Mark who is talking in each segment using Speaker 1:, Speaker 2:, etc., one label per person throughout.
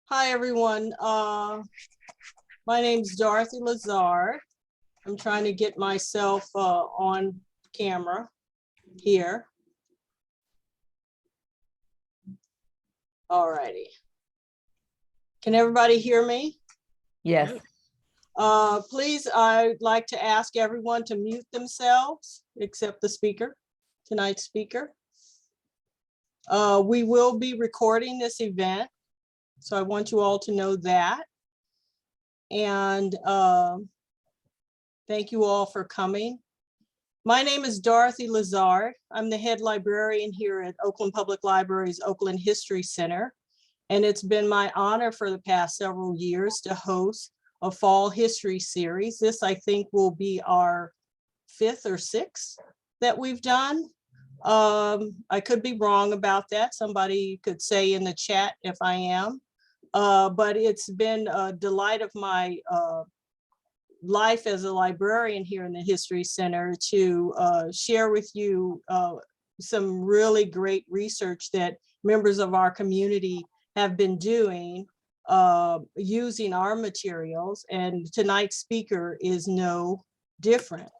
Speaker 1: Hi, everyone. My name's Dorothy Lazard. I'm trying to get myself on camera here. All righty. Can everybody hear me?
Speaker 2: Yes.
Speaker 1: Please, I'd like to ask everyone to mute themselves, except the speaker, tonight's speaker. We will be recording this event, so I want you all to know that. And thank you all for coming. My name is Dorothy Lazard. I'm the head librarian here at Oakland Public Library's Oakland History Center. And it's been my honor for the past several years to host a fall history series. This, I think, will be our 5th or 6th that we've done. I could be wrong about that. Somebody could say in the chat if I am. But it's been a delight of my life as a librarian here in the History Center to share with you some really great research that members of our community have been doing using our materials, and tonight's speaker is no different.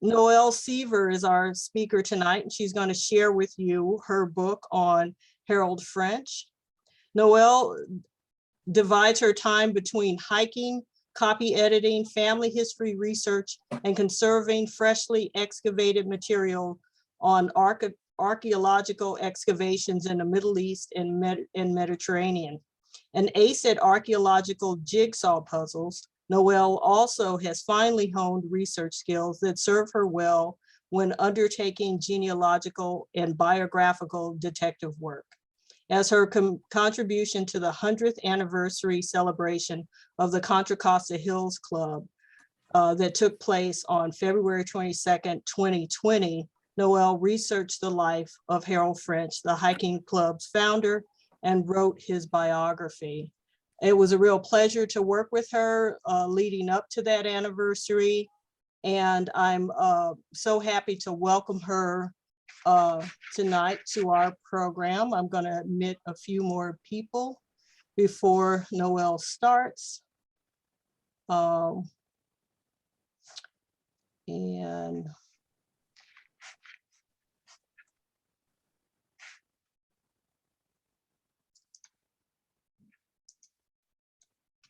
Speaker 1: Noelle Seaver is our speaker tonight, and she's going to share with you her book on Harold French. Noelle divides her time between hiking, copy editing, family history research, and conserving freshly excavated material on archaeological excavations in the Middle East and Mediterranean. An ace at archaeological jigsaw puzzles, Noelle also has finely honed research skills that serve her well when undertaking genealogical and biographical detective work. As her contribution to the 100th anniversary celebration of the Contra Costa Hills Club that took place on February 22nd, 2020, Noelle researched the life of Harold French, the hiking club's founder, and wrote his biography. It was a real pleasure to work with her leading up to that anniversary, and I'm so happy to welcome her tonight to our program. I'm going to admit a few more people before Noelle starts. And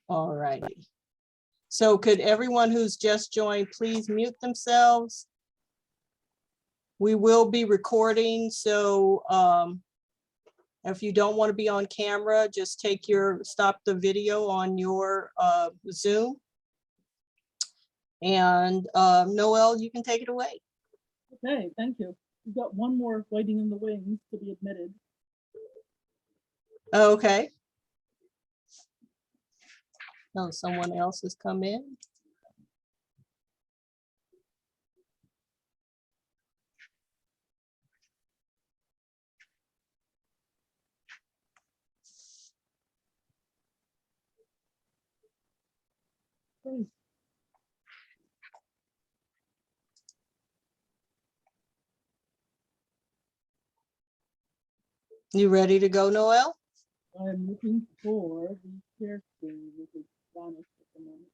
Speaker 1: all righty. So could everyone who's just joined please mute themselves? We will be recording, so if you don't want to be on camera, just stop the video on your Zoom. And Noelle, you can take it away.
Speaker 3: Okay, thank you. We've got one more waiting in the wings to be admitted.
Speaker 1: Okay. Oh, someone else has come in.
Speaker 3: Please.
Speaker 1: You ready to go, Noelle?
Speaker 3: I'm looking for the share screen, which is vanished at the moment.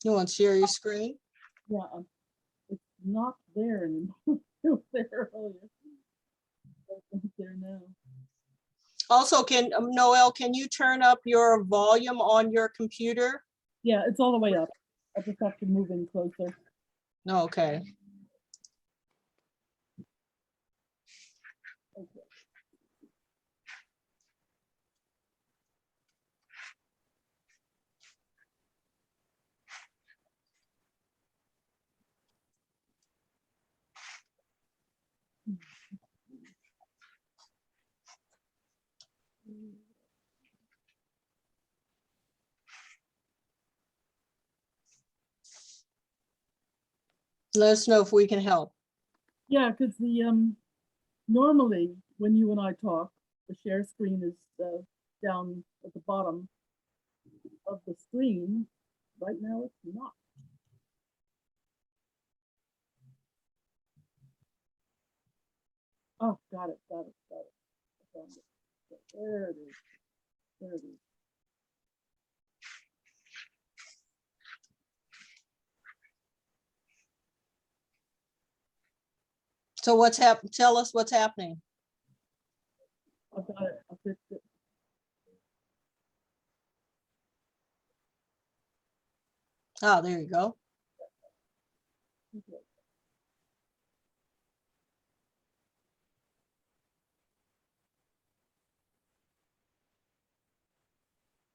Speaker 1: You want to share your screen?
Speaker 3: Yeah, it's not there anymore. It was there earlier. It's there now.
Speaker 1: Also, Noelle, can you turn up your volume on your computer?
Speaker 3: Yeah, it's all the way up. I just have to move in closer.
Speaker 1: No, okay.
Speaker 3: Okay.
Speaker 1: Let us know if we can help.
Speaker 3: Yeah, because normally when you and I talk, the share screen is down at the bottom of the screen. Right now it's not. Oh, got it. I found it. There it is. There it is.
Speaker 1: So tell us what's happening.
Speaker 3: I've got it. I fixed it.
Speaker 1: Oh, there you go.
Speaker 3: Okay.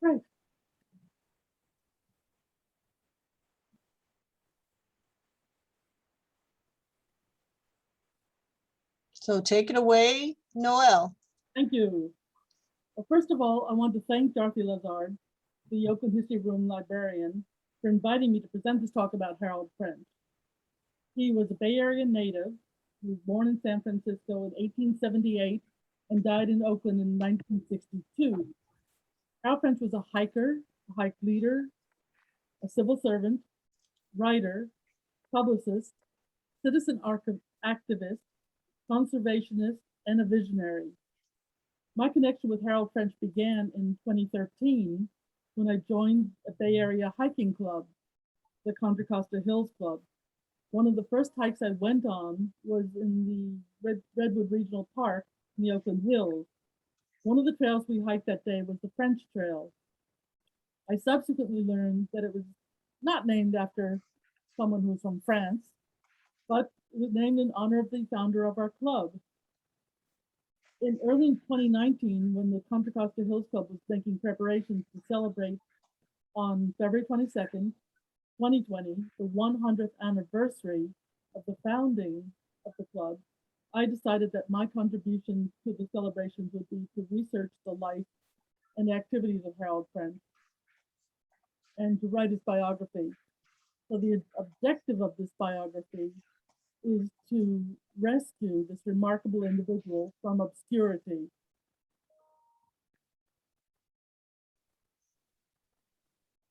Speaker 3: Right.
Speaker 1: So take it away, Noel.
Speaker 3: Thank you. Well, first of all, I want to thank Dorothy Lazard, the Oakland History Room librarian, for inviting me to present this talk about Harold French. He was a Bay Area native. He was born in San Francisco in 1878 and died in Oakland in 1962. Harold French was a hiker, a hike leader, a civil servant, writer, publicist, citizen activist, conservationist, and a visionary. My connection with Harold French began in 2013 when I joined a Bay Area hiking club, the Contra Costa Hills Club. One of the first hikes I went on was in the Redwood Regional Park in the Oakland Hills. One of the trails we hiked that day was the French Trail. I subsequently learned that it was not named after someone who was from France, but it was named in honor of the founder of our club. In early 2019, when the Contra Costa Hills Club was making preparations to celebrate on February 22nd, 2020, the 100th anniversary of the founding of the club, I decided that my contribution to the celebrations would be to research the life and activities of Harold French and to write his biography. So the objective of this biography is to rescue this remarkable individual from obscurity.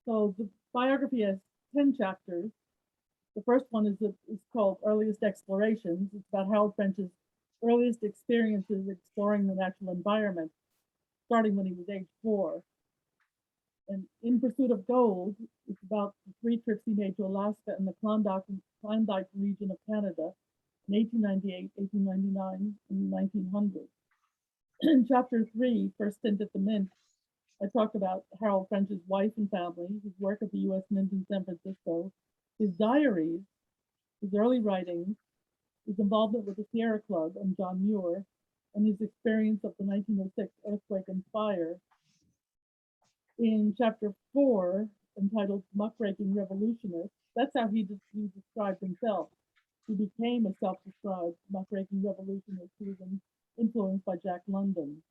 Speaker 3: So the biography has 10 chapters. The first one is called Earliest Explorations. It's about Harold French's earliest experiences exploring the natural environment, starting when he was age 4. And In Pursuit of Gold, it's about the 3 trips he made to Alaska and the Klondike region of Canada in 1898, 1899, and 1900. In Chapter 3, First Stint at the Mint, I talk about Harold French's wife and family, his work at the U.S. Mint in San Francisco, his diaries, his early writings, his involvement with the Sierra Club and John Muir, and his experience of the 1906 earthquake and fire. In Chapter 4, entitled Muckraking Revolutionist, that's how he described himself. He became a self-described muckraking revolutionist who was influenced by Jack London.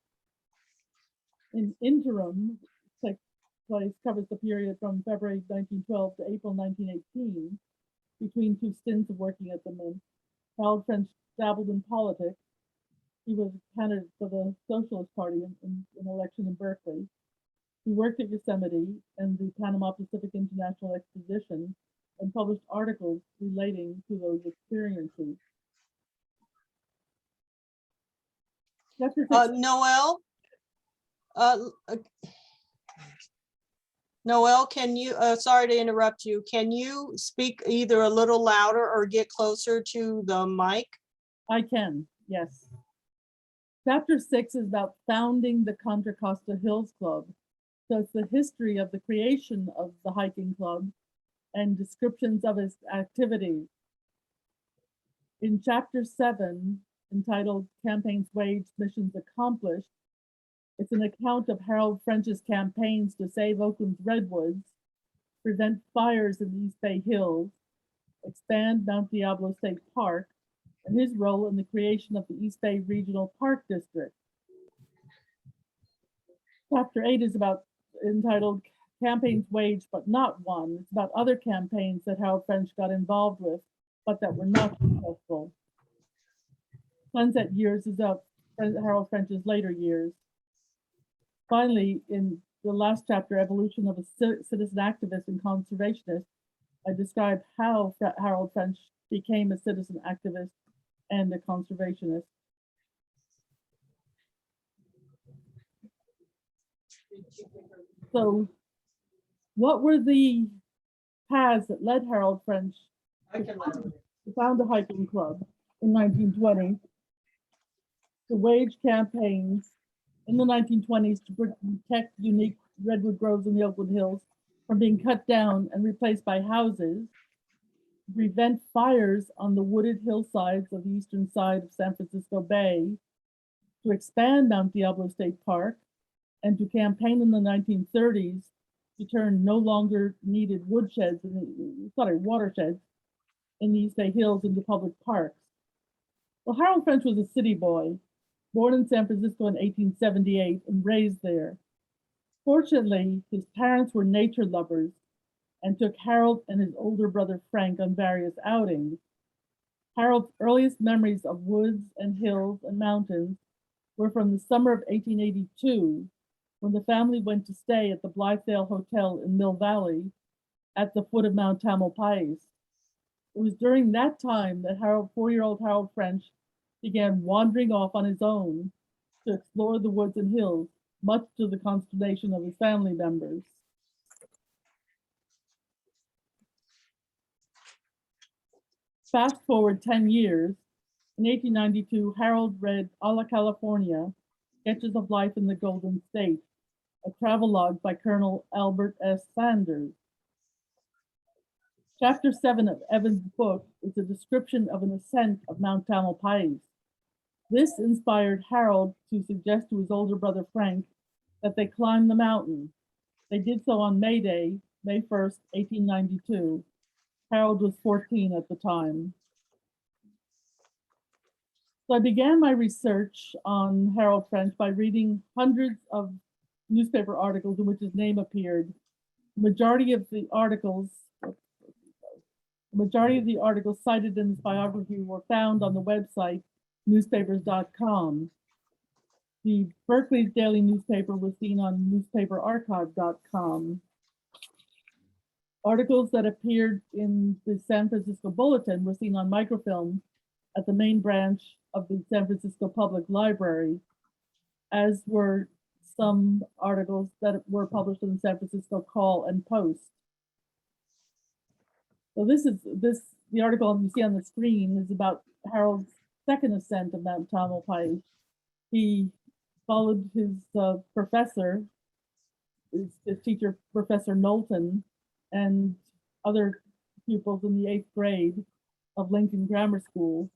Speaker 3: In Interim, covers the period from February 1912 to April 1918, between 2 stints of working at the Mint. Harold French dabbled in politics. He was a candidate for the Socialist Party in an election in Berkeley. He worked at Yosemite and the Panama Pacific International Exposition and published articles relating to those experiences.
Speaker 1: Noel, Noel, can you, sorry to interrupt you. Can you speak either a little louder or get closer to the mic?
Speaker 3: I can, yes. Chapter 6 is about founding the Contra Costa Hills Club. So it's the history of the creation of the hiking club and descriptions of its activities. In Chapter 7, entitled Campaigns Waged, Missions Accomplished, it's an account of Harold French's campaigns to save Oakland's redwoods, prevent fires in the East Bay Hills, expand Mount Diablo State Park, and his role in the creation of the East Bay Regional Park District. Chapter 8 is entitled Campaigns Waged But Not Won. It's about other campaigns that Harold French got involved with but that were not successful. Sunset Years is up Harold French's later years. Finally, in the last chapter, Evolution of a Citizen Activist and Conservationist, I describe how Harold French became a citizen activist and a conservationist. So, what were the paths that led Harold French to found a hiking club in 1920, to wage campaigns in the 1920s to protect unique redwood groves in the Oakland Hills from being cut down and replaced by houses, to prevent fires on the wooded hillsides of the eastern side of San Francisco Bay, to expand Mount Diablo State Park, and to campaign in the 1930s to turn no longer needed watersheds in the East Bay Hills into public parks. Well, Harold French was a city boy, born in San Francisco in 1878 and raised there. Fortunately, his parents were nature lovers and took Harold and his older brother Frank on various outings. Harold's earliest memories of woods and hills and mountains were from the summer of 1882, when the family went to stay at the Blythedale Hotel in Mill Valley at the foot of Mount Tamalpais. It was during that time that 4-year-old Harold French began wandering off on his own to explore the woods and hills, much to the consternation of his family members. Fast forward 10 years, in 1892, Harold read A la California, Sketches of Life in the Golden State, a travelogue by Colonel Albert S. Sanders. Chapter 7 of Evan's book is a description of an ascent of Mount Tamalpais. This inspired Harold to suggest to his older brother Frank that they climb the mountain. They did so on May Day, May 1st, 1892. Harold was 14 at the time. So I began my research on Harold French by reading hundreds of newspaper articles in which his name appeared. The majority of the articles cited in his biography were found on the website newspapers.com. The Berkeley Daily Newspaper was seen on newspaperarchive.com. Articles that appeared in the San Francisco Bulletin were seen on microfilm at the main branch of the San Francisco Public Library, as were some articles that were published in the San Francisco Call and Post. So the article you see on the screen is about Harold's second ascent of Mount Tamalpais. He followed his professor, his teacher, Professor Knowlton, and other pupils in the 8th grade of Lincoln Grammar School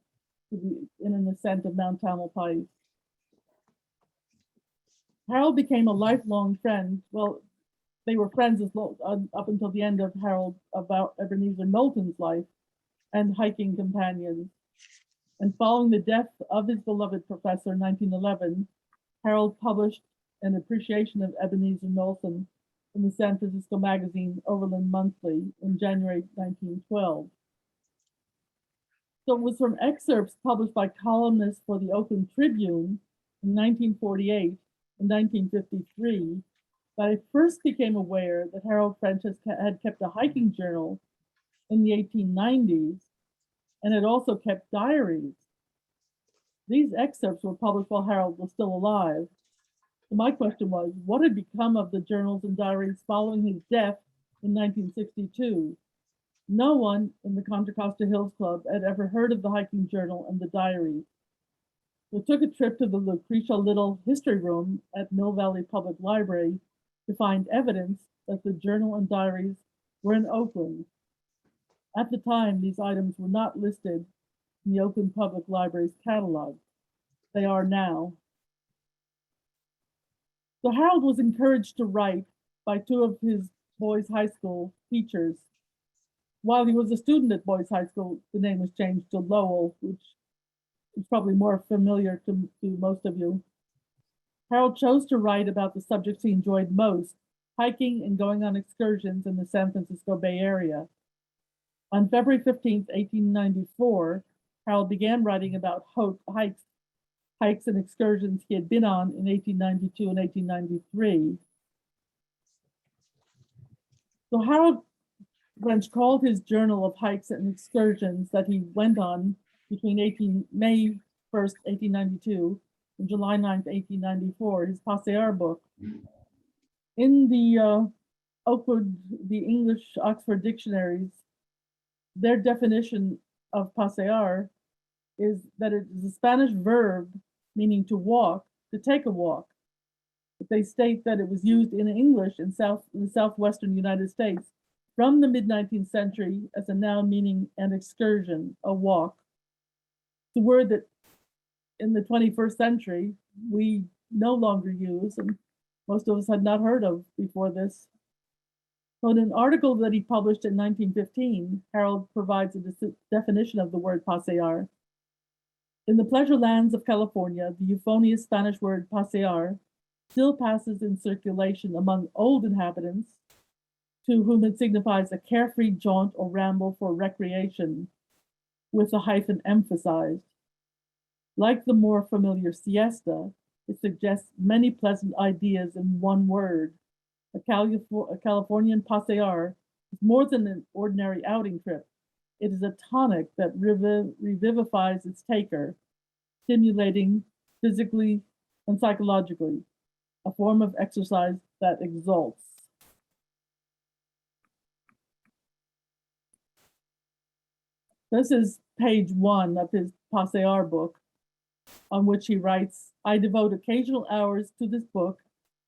Speaker 3: in an ascent of Mount Tamalpais. Harold became a lifelong friend. Well, they were friends up until the end of Ebenezer Knowlton's life and hiking companions. And following the death of his beloved professor in 1911, Harold published an appreciation of Ebenezer Knowlton in the San Francisco magazine Overland Monthly in January 1912. So it was from excerpts published by columnists for the Oakland Tribune in 1948 and 1953 that I first became aware that Harold French had kept a hiking journal in the 1890s and had also kept diaries. These excerpts were published while Harold was still alive. So my question was, what had become of the journals and diaries following his death in 1962? No one in the Contra Costa Hills Club had ever heard of the hiking journal and the diaries. We took a trip to the Lucretia Little History Room at Mill Valley Public Library to find evidence that the journal and diaries were in Oakland. At the time, these items were not listed in the Oakland Public Library's catalog. They are now. So Harold was encouraged to write by two of his boys' high school teachers. While he was a student at Boys High School, the name was changed to Lowell, which is probably more familiar to most of you. Harold chose to write about the subjects he enjoyed most, hiking and going on excursions in the San Francisco Bay Area. On February 15th, 1894, Harold began writing about hikes and excursions he had been on in 1892 and 1893. So Harold French called his journal of hikes and excursions that he went on between May 1st, 1892 and July 9th, 1894, his Passear book. In the Oakwood, the English Oxford dictionaries, their definition of pasear is that it is a Spanish verb meaning to walk, to take a walk. But they state that it was used in English in the southwestern United States from the mid-19th century as a noun meaning an excursion, a walk. The word that in the 21st century we no longer use, and most of us had not heard of before this. So in an article that he published in 1915, Harold provides a definition of the word pasear. In the pleasure lands of California, the euphonious Spanish word pasear still passes in circulation among old inhabitants, to whom it signifies a carefree jaunt or ramble for recreation, with the hyphen emphasized. Like the more familiar siesta, it suggests many pleasant ideas in one word. A Californian pasear is more than an ordinary outing trip. It is a tonic that revivifies its taker, stimulating physically and psychologically, a form of exercise that exalts. This is page 1 of his Passear book, on which he writes, I devote occasional hours to this book,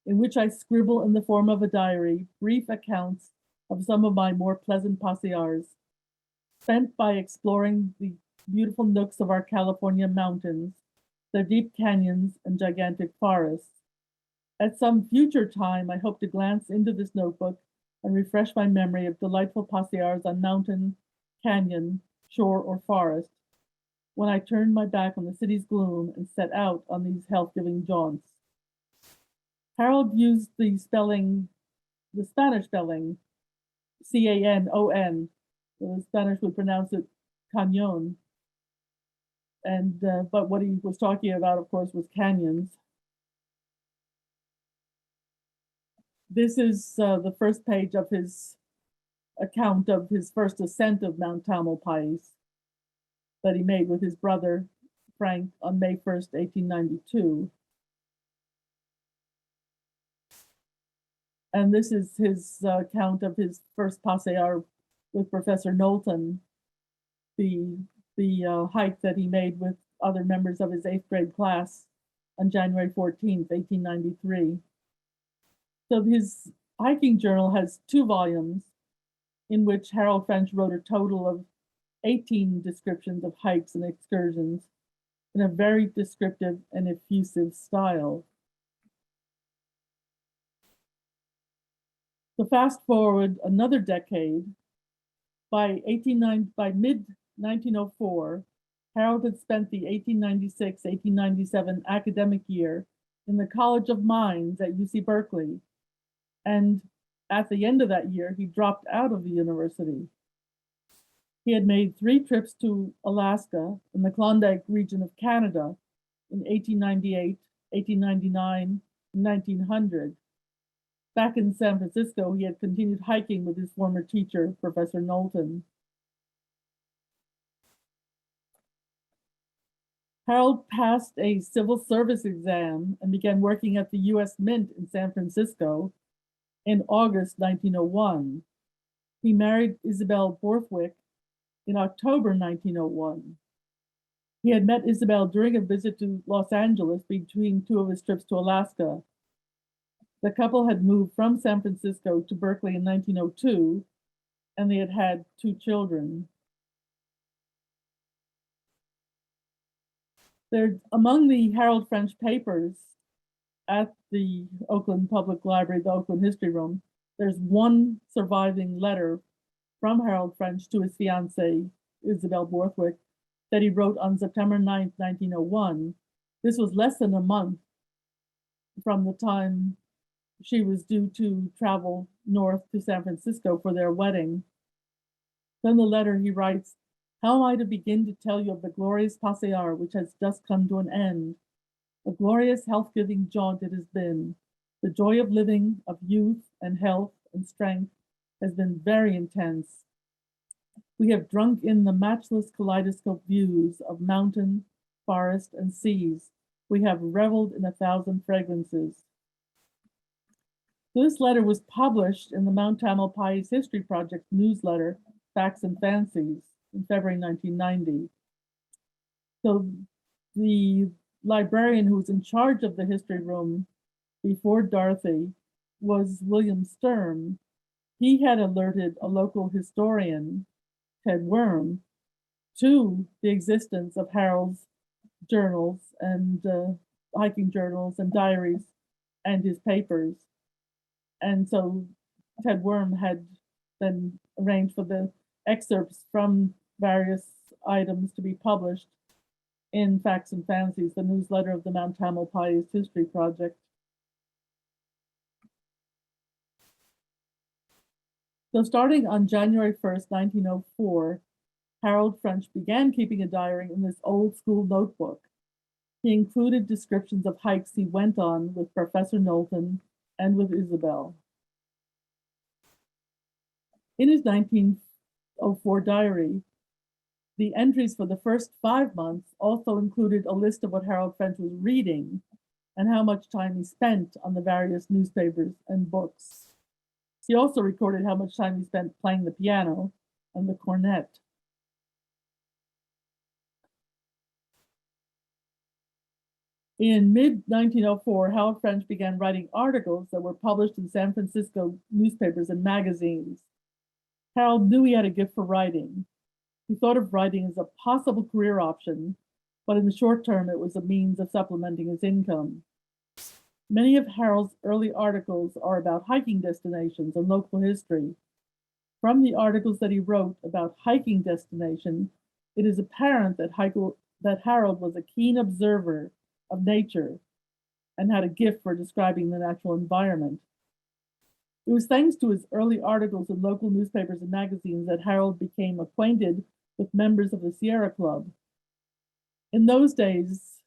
Speaker 3: in which I scribble in the form of a diary brief accounts of some of my more pleasant pasears, spent by exploring the beautiful nooks of our California mountains, their deep canyons and gigantic forests. At some future time, I hope to glance into this notebook and refresh my memory of delightful pasears on mountain, canyon, shore, or forest, when I turned my back on the city's gloom and set out on these health-giving jaunts. Harold used the Spanish spelling, C-A-N-O-N. The Spanish would pronounce it cañón. And but what he was talking about, of course, was canyons. This is the first page of his account of his first ascent of Mount Tamalpais that he made with his brother Frank on May 1st, 1892. And this is his account of his first pasear with Professor Knowlton, the hike that he made with other members of his 8th grade class on January 14th, 1893. So his hiking journal has 2 volumes in which Harold French wrote a total of 18 descriptions of hikes and excursions in a very descriptive and effusive style. So fast forward another decade, by mid-1904, Harold had spent the 1896-1897 academic year in the College of Mines at UC Berkeley, and at the end of that year, he dropped out of the university. He had made 3 trips to Alaska and the Klondike region of Canada in 1898, 1899, and 1900. Back in San Francisco, he had continued hiking with his former teacher, Professor Knowlton. Harold passed a civil service exam and began working at the U.S. Mint in San Francisco in August 1901. He married Isabel Borthwick in October 1901. He had met Isabel during a visit to Los Angeles between 2 of his trips to Alaska. The couple had moved from San Francisco to Berkeley in 1902, and they had had 2 children. They're among the Harold French papers at the Oakland Public Library, the Oakland History Room. There's one surviving letter from Harold French to his fiancée, Isabel Borthwick, that he wrote on September 9th, 1901. This was less than a month from the time she was due to travel north to San Francisco for their wedding. Then the letter he writes, "How am I to begin to tell you of the glorious pasear which has just come to an end? A glorious health-giving jaunt it has been. The joy of living, of youth and health and strength has been very intense. We have drunk in the matchless kaleidoscope views of mountain, forest, and seas. We have reveled in 1,000 fragrances." This letter was published in the Mount Tamalpais History Project newsletter, Facts and Fancies, in February 1990. So the librarian who was in charge of the history room before Dorothy was William Sturm. He had alerted a local historian, Ted Worm, to the existence of Harold's journals and hiking journals and diaries and his papers. And so Ted Worm had then arranged for the excerpts from various items to be published in Facts and Fancies, the newsletter of the Mount Tamalpais History Project. So starting on January 1st, 1904, Harold French began keeping a diary in this old school notebook. He included descriptions of hikes he went on with Professor Knowlton and with Isabel. In his 1904 diary, the entries for the first 5 months also included a list of what Harold French was reading and how much time he spent on the various newspapers and books. He also recorded how much time he spent playing the piano and the cornet. In mid-1904, Harold French began writing articles that were published in San Francisco newspapers and magazines. Harold knew he had a gift for writing. He thought of writing as a possible career option, but in the short term, it was a means of supplementing his income. Many of Harold's early articles are about hiking destinations and local history. From the articles that he wrote about hiking destination, it is apparent that Harold was a keen observer of nature and had a gift for describing the natural environment. It was thanks to his early articles in local newspapers and magazines that Harold became acquainted with members of the Sierra Club. In those days,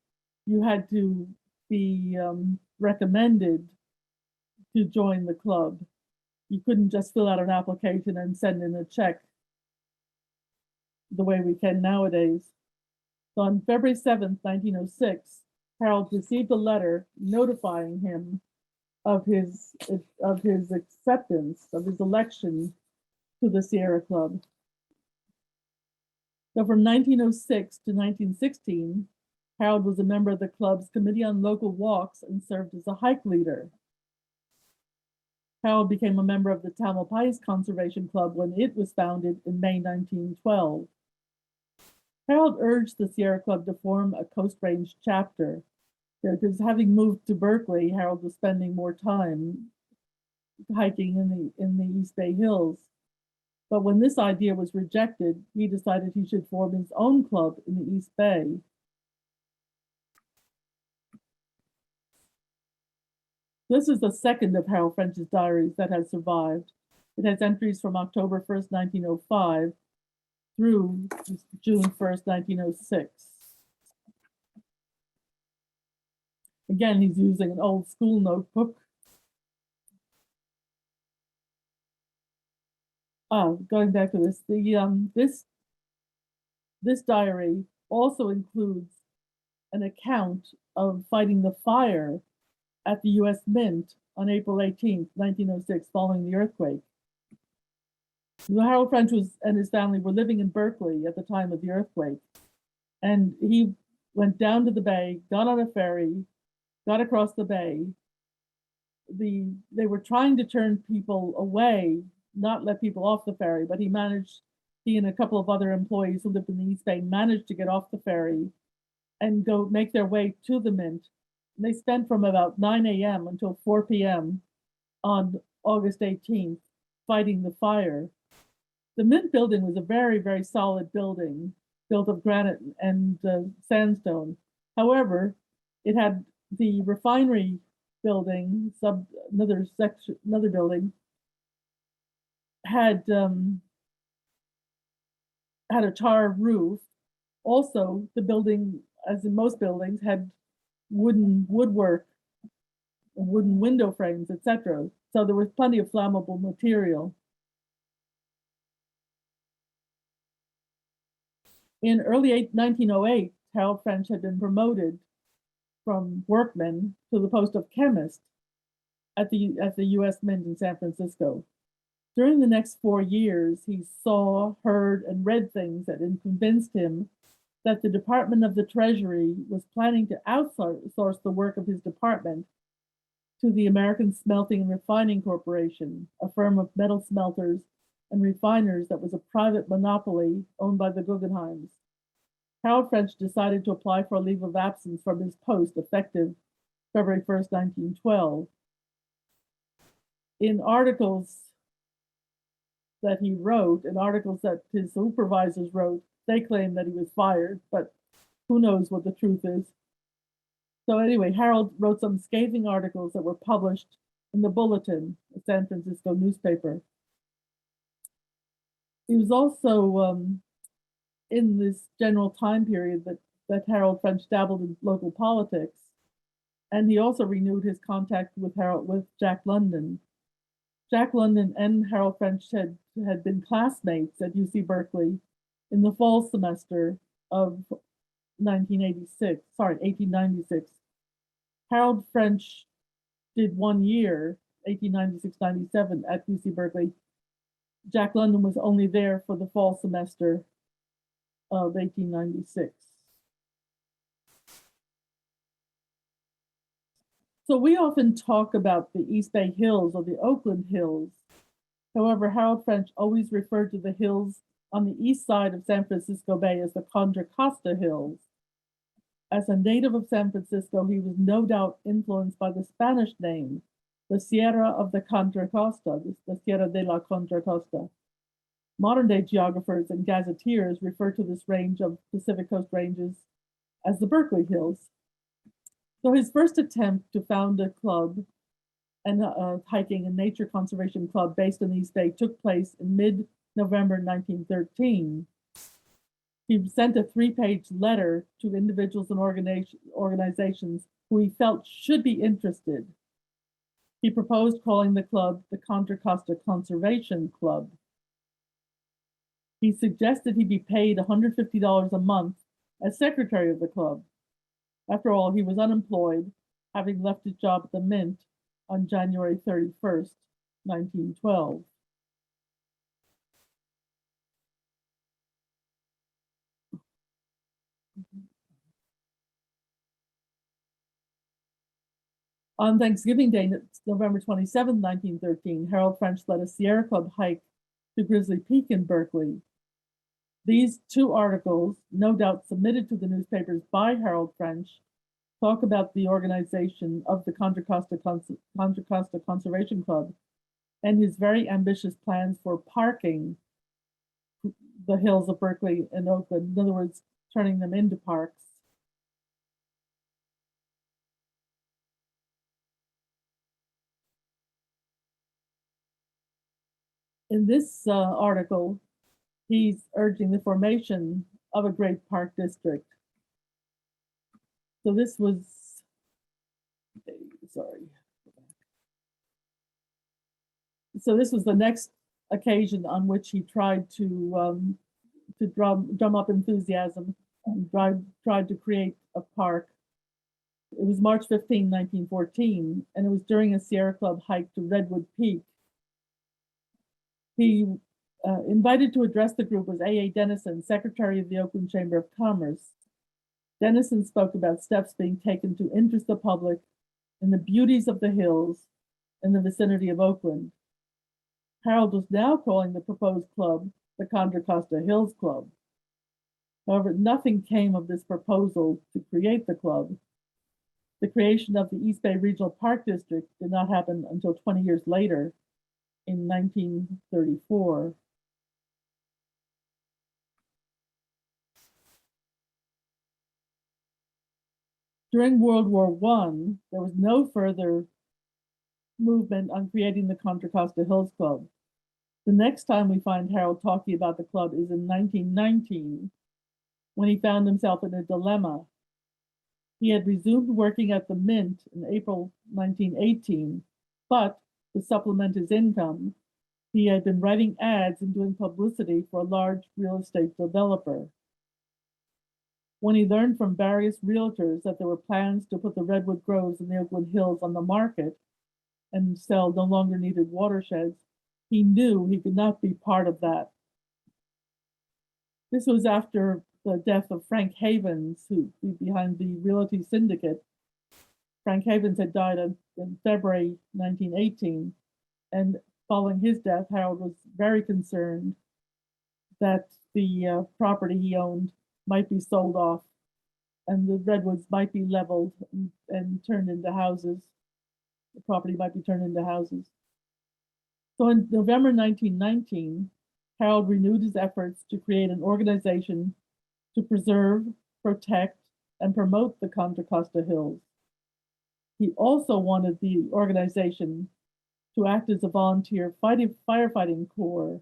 Speaker 3: you had to be recommended to join the club. You couldn't just fill out an application and send in a check the way we can nowadays. So on February 7th, 1906, Harold received a letter notifying him of his acceptance, of his election to the Sierra Club. So from 1906 to 1916, Harold was a member of the club's Committee on Local Walks and served as a hike leader. Harold became a member of the Tamalpais Conservation Club when it was founded in May 1912. Harold urged the Sierra Club to form a Coast Range chapter, because having moved to Berkeley, Harold was spending more time hiking in the East Bay Hills. But when this idea was rejected, he decided he should form his own club in the East Bay. This is the second of Harold French's diaries that has survived. It has entries from October 1st, 1905 through June 1st, 1906. Again, he's using an old school notebook. Going back to this, this diary also includes an account of fighting the fire at the U.S. Mint on April 18th, 1906, following the earthquake. Harold French and his family were living in Berkeley at the time of the earthquake, and he went down to the bay, got on a ferry, got across the bay. They were trying to turn people away, not let people off the ferry, but he and a couple of other employees who lived in the East Bay managed to get off the ferry and go make their way to the Mint. And they spent from about 9 a.m. until 4 p.m. on August 18th fighting the fire. The Mint building was a very, very solid building built of granite and sandstone. However, it had the refinery building, another building, had had a tar roof. Also, the building, as in most buildings, had wooden woodwork, wooden window frames, etc. So there was plenty of flammable material. In early 1908, Harold French had been promoted from workman to the post of chemist at the U.S. Mint in San Francisco. During the next 4 years, he saw, heard, and read things that convinced him that the Department of the Treasury was planning to outsource the work of his department to the American Smelting and Refining Corporation, a firm of metal smelters and refiners that was a private monopoly owned by the Guggenheims. Harold French decided to apply for a leave of absence from his post effective February 1st, 1912. In articles that he wrote, in articles that his supervisors wrote, they claim that he was fired, but who knows what the truth is. So anyway, Harold wrote some scathing articles that were published in the Bulletin, a San Francisco newspaper. He was also in this general time period that Harold French dabbled in local politics, and he also renewed his contact with Jack London. Jack London and Harold French had been classmates at UC Berkeley in the fall semester of 1896. Harold French did 1 year, 1896-97, at UC Berkeley. Jack London was only there for the fall semester of 1896. So we often talk about the East Bay Hills or the Oakland Hills. However, Harold French always referred to the hills on the east side of San Francisco Bay as the Contra Costa Hills. As a native of San Francisco, he was no doubt influenced by the Spanish name, the Sierra of the Contra Costa, the Sierra de la Contra Costa. Modern-day geographers and gazetteers refer to this range of Pacific Coast ranges as the Berkeley Hills. So his first attempt to found a club, and a hiking and nature conservation club based in the East Bay, took place in mid-November 1913. He sent a 3-page letter to individuals and organizations who he felt should be interested. He proposed calling the club the Contra Costa Conservation Club. He suggested he be paid $150 a month as secretary of the club. After all, he was unemployed, having left his job at the Mint on January 31st, 1912. On Thanksgiving Day, November 27, 1913, Harold French led a Sierra Club hike to Grizzly Peak in Berkeley. These 2 articles, no doubt submitted to the newspapers by Harold French, talk about the organization of the Contra Costa Conservation Club and his very ambitious plans for parking the hills of Berkeley and Oakland, in other words, turning them into parks. In this article, he's urging the formation of a great park district. So this was, So this was the next occasion on which he tried to drum up enthusiasm and tried to create a park. It was March 15, 1914, and it was during a Sierra Club hike to Redwood Peak. He invited to address the group was A.A. Dennison, secretary of the Oakland Chamber of Commerce. Dennison spoke about steps being taken to interest the public in the beauties of the hills in the vicinity of Oakland. Harold was now calling the proposed club the Contra Costa Hills Club. However, nothing came of this proposal to create the club. The creation of the East Bay Regional Park District did not happen until 20 years later, in 1934. During World War I, there was no further movement on creating the Contra Costa Hills Club. The next time we find Harold talking about the club is in 1919, when he found himself in a dilemma. He had resumed working at the Mint in April 1918, but to supplement his income, he had been writing ads and doing publicity for a large real estate developer. When he learned from various realtors that there were plans to put the redwood groves in the Oakland Hills on the market and sell no longer needed watersheds, he knew he could not be part of that. This was after the death of Frank Havens, who behind the realty syndicate. Frank Havens had died in February 1918, and following his death, Harold was very concerned that the property he owned might be sold off and the redwoods might be leveled and turned into houses. The property might be turned into houses. So in November 1919, Harold renewed his efforts to create an organization to preserve, protect, and promote the Contra Costa Hills. He also wanted the organization to act as a volunteer firefighting corps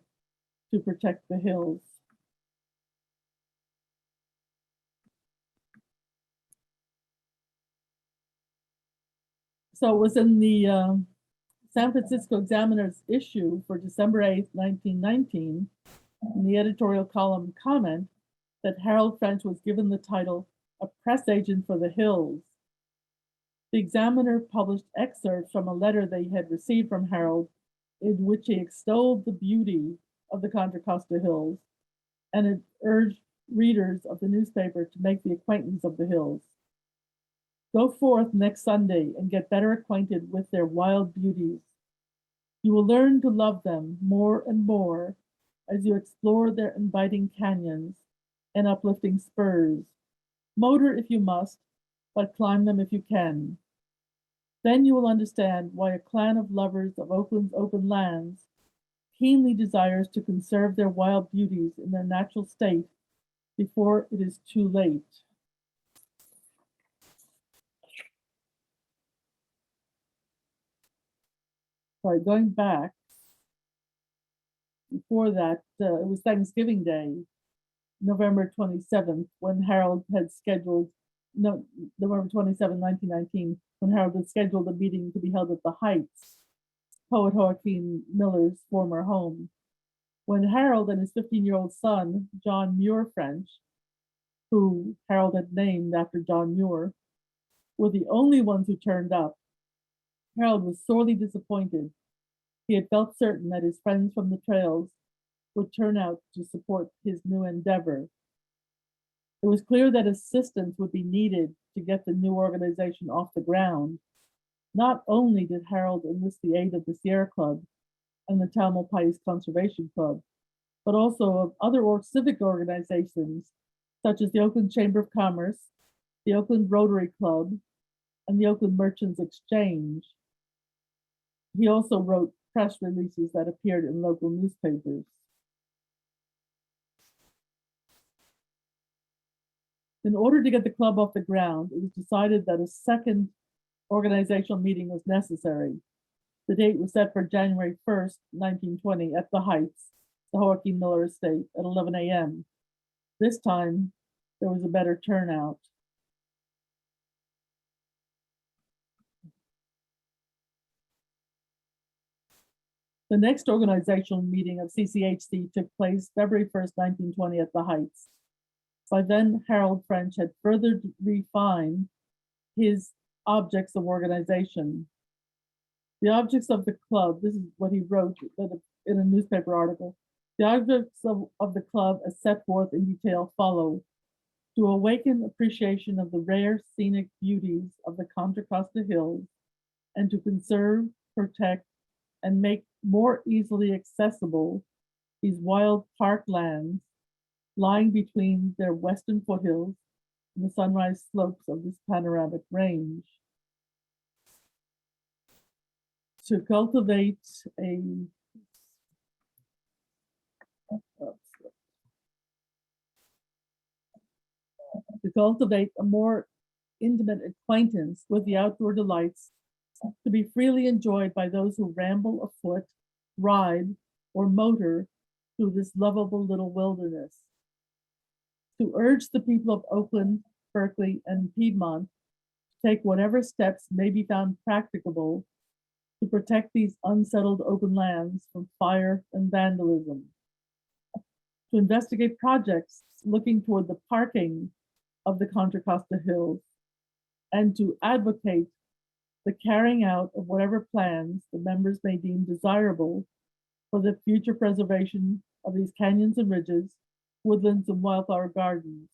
Speaker 3: to protect the hills. So it was in the San Francisco Examiner's issue for December 8th, 1919, in the editorial column comment that Harold French was given the title a press agent for the Hills. The Examiner published excerpts from a letter they had received from Harold in which he extolled the beauty of the Contra Costa Hills and it urged readers of the newspaper to make the acquaintance of the hills. Go forth next Sunday and get better acquainted with their wild beauties. You will learn to love them more and more as you explore their inviting canyons and uplifting spurs. Motor if you must, but climb them if you can. Then you will understand why a clan of lovers of Oakland's open lands keenly desires to conserve their wild beauties in their natural state before it is too late. Sorry, going back, before that, it was Thanksgiving Day, November 27th, when Harold had scheduled, no, November 27, 1919, when Harold had scheduled a meeting to be held at the Heights, poet Joaquin Miller's former home. When Harold and his 15-year-old son, John Muir French, who Harold had named after John Muir, were the only ones who turned up, Harold was sorely disappointed. He had felt certain that his friends from the trails would turn out to support his new endeavor. It was clear that assistance would be needed to get the new organization off the ground. Not only did Harold enlist the aid of the Sierra Club and the Tamalpais Conservation Club, but also of other civic organizations such as the Oakland Chamber of Commerce, the Oakland Rotary Club, and the Oakland Merchants Exchange. He also wrote press releases that appeared in local newspapers. In order to get the club off the ground, it was decided that a second organizational meeting was necessary. The date was set for January 1st, 1920 at the Heights, the Joaquin Miller estate at 11 a.m. This time, there was a better turnout. The next organizational meeting of CCHC took place February 1st, 1920 at the Heights. By then, Harold French had further refined his objects of organization. The objects of the club, this is what he wrote in a newspaper article. The objects of the club as set forth in detail follow: to awaken appreciation of the rare scenic beauties of the Contra Costa Hills and to conserve, protect, and make more easily accessible these wild parklands lying between their western foothills and the sunrise slopes of this panoramic range. To cultivate a more intimate acquaintance with the outdoor delights to be freely enjoyed by those who ramble afoot, ride, or motor through this lovable little wilderness. To urge the people of Oakland, Berkeley, and Piedmont to take whatever steps may be found practicable to protect these unsettled open lands from fire and vandalism. To investigate projects looking toward the parking of the Contra Costa Hills, and to advocate the carrying out of whatever plans the members may deem desirable for the future preservation of these canyons and ridges, woodlands, and wildflower gardens.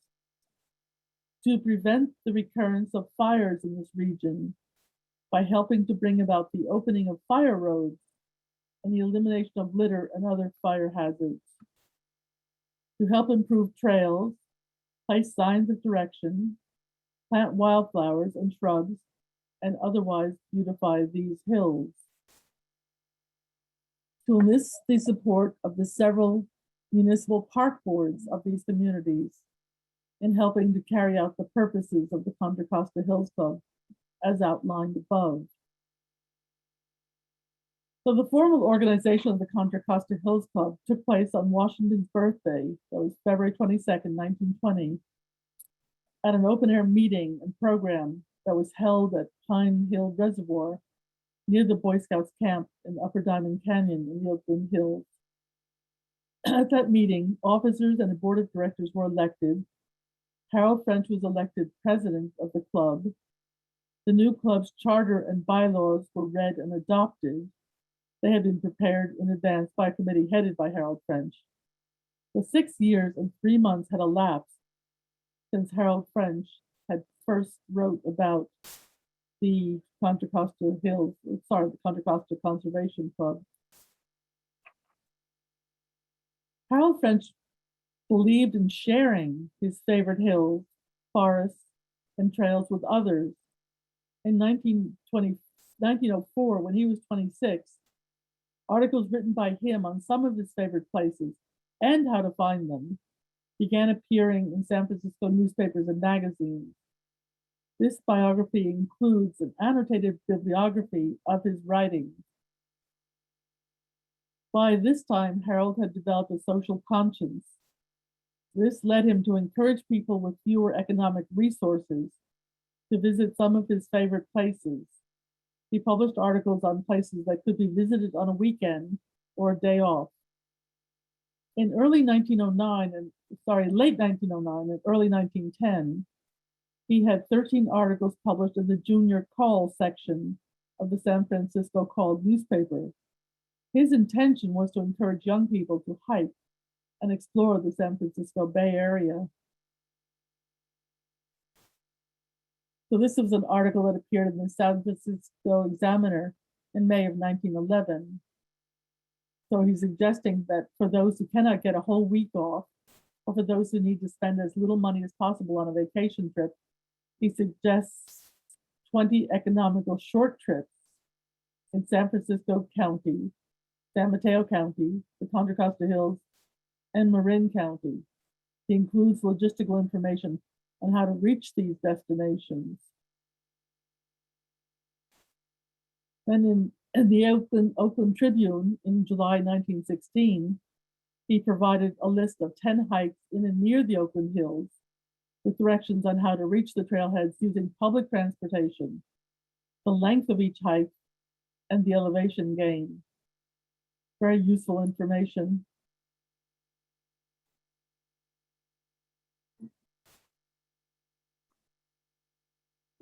Speaker 3: To prevent the recurrence of fires in this region by helping to bring about the opening of fire roads and the elimination of litter and other fire hazards. To help improve trails, place signs of direction, plant wildflowers and shrubs, and otherwise beautify these hills. To enlist the support of the several municipal park boards of these communities in helping to carry out the purposes of the Contra Costa Hills Club as outlined above. So the formal organization of the Contra Costa Hills Club took place on Washington's birthday, that was February 22nd, 1920, at an open air meeting and program that was held at Pine Hill Reservoir near the Boy Scouts camp in Upper Diamond Canyon in the Oakland Hills. At that meeting, officers and a board of directors were elected. Harold French was elected president of the club. The new club's charter and bylaws were read and adopted. They had been prepared in advance by a committee headed by Harold French. The 6 years and 3 months had elapsed since Harold French had first wrote about the Contra Costa Conservation Club. Harold French believed in sharing his favorite hills, forests, and trails with others. In 1904, when he was 26, articles written by him on some of his favorite places and how to find them began appearing in San Francisco newspapers and magazines. This biography includes an annotated bibliography of his writings. By this time, Harold had developed a social conscience. This led him to encourage people with fewer economic resources to visit some of his favorite places. He published articles on places that could be visited on a weekend or a day off. In late 1909 and early 1910, he had 13 articles published in the Junior Call section of the San Francisco Call newspaper. His intention was to encourage young people to hike and explore the San Francisco Bay Area. So this was an article that appeared in the San Francisco Examiner in May of 1911. So he's suggesting that for those who cannot get a whole week off, or for those who need to spend as little money as possible on a vacation trip, he suggests 20 economical short trips in San Francisco County, San Mateo County, the Contra Costa Hills, and Marin County. He includes logistical information on how to reach these destinations. Then in the Oakland Tribune in July 1916, he provided a list of 10 hikes in and near the Oakland Hills with directions on how to reach the trailheads using public transportation, the length of each hike, and the elevation gain. Very useful information.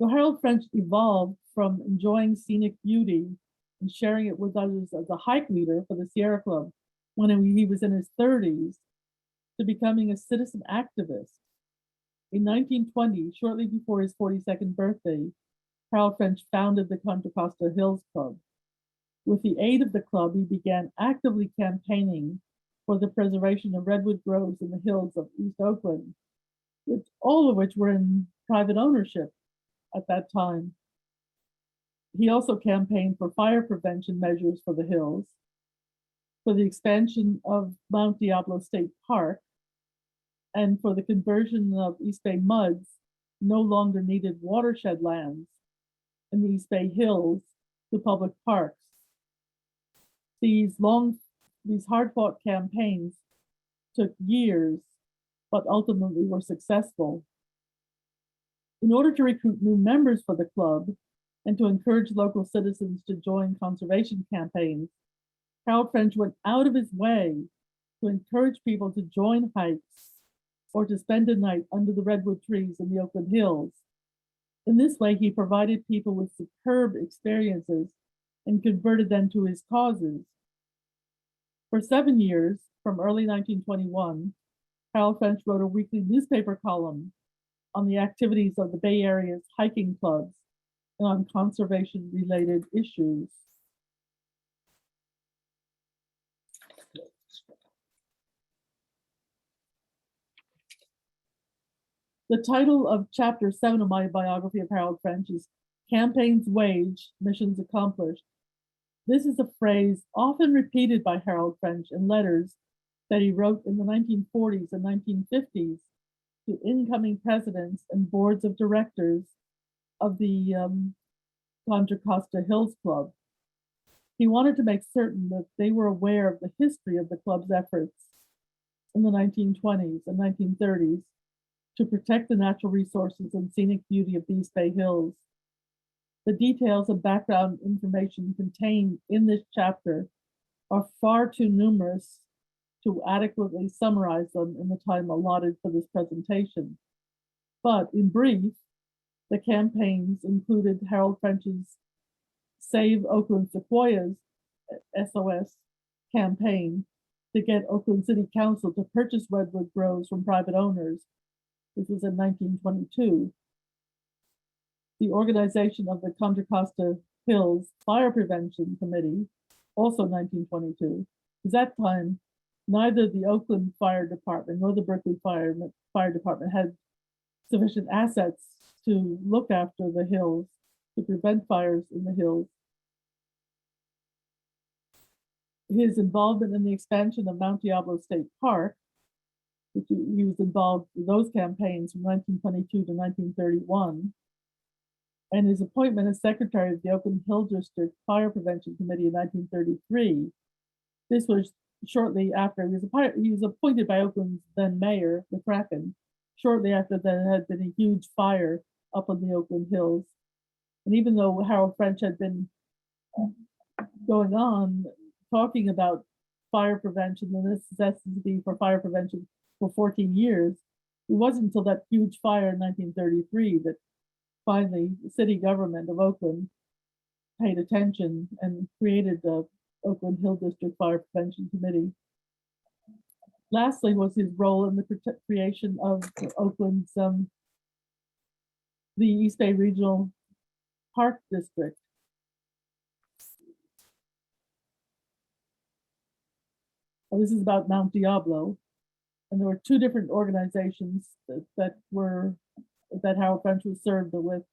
Speaker 3: So Harold French evolved from enjoying scenic beauty and sharing it with others as a hike leader for the Sierra Club when he was in his 30s to becoming a citizen activist. In 1920, shortly before his 42nd birthday, Harold French founded the Contra Costa Hills Club. With the aid of the club, he began actively campaigning for the preservation of redwood groves in the hills of East Oakland, all of which were in private ownership at that time. He also campaigned for fire prevention measures for the hills, for the expansion of Mount Diablo State Park, and for the conversion of East Bay muds, no longer needed watershed lands in the East Bay Hills, to public parks. These long these hard-fought campaigns took years, but ultimately were successful. In order to recruit new members for the club and to encourage local citizens to join conservation campaigns, Harold French went out of his way to encourage people to join hikes or to spend a night under the redwood trees in the Oakland Hills. In this way, he provided people with superb experiences and converted them to his causes. For 7 years, from early 1921, Harold French wrote a weekly newspaper column on the activities of the Bay Area's hiking clubs and on conservation-related issues. The title of chapter 7 of my biography of Harold French is Campaigns Waged, Missions Accomplished. This is a phrase often repeated by Harold French in letters that he wrote in the 1940s and 1950s to incoming presidents and boards of directors of the Contra Costa Hills Club. He wanted to make certain that they were aware of the history of the club's efforts in the 1920s and 1930s to protect the natural resources and scenic beauty of these Bay Hills. The details and background information contained in this chapter are far too numerous to adequately summarize them in the time allotted for this presentation. But in brief, the campaigns included Harold French's Save Oakland Sequoias, SOS, campaign to get Oakland City Council to purchase redwood groves from private owners. This was in 1922. The organization of the Contra Costa Hills Fire Prevention Committee, also 1922, because at that time, neither the Oakland Fire Department nor the Berkeley Fire Department had sufficient assets to look after the hills, to prevent fires in the hills. His involvement in the expansion of Mount Diablo State Park, which he was involved in those campaigns from 1922 to 1931, and his appointment as secretary of the Oakland Hill District Fire Prevention Committee in 1933. This was shortly after he was appointed by Oakland's then mayor, McCracken, shortly after there had been a huge fire up on the Oakland Hills. And even though Harold French had been going on talking about fire prevention, the necessity for fire prevention for 14 years, it wasn't until that huge fire in 1933 that finally the city government of Oakland paid attention and created the Oakland Hill District Fire Prevention Committee. Lastly was his role in the creation of Oakland's the East Bay Regional Park District. Well, this is about Mount Diablo, and there were two different organizations that Harold French was served with.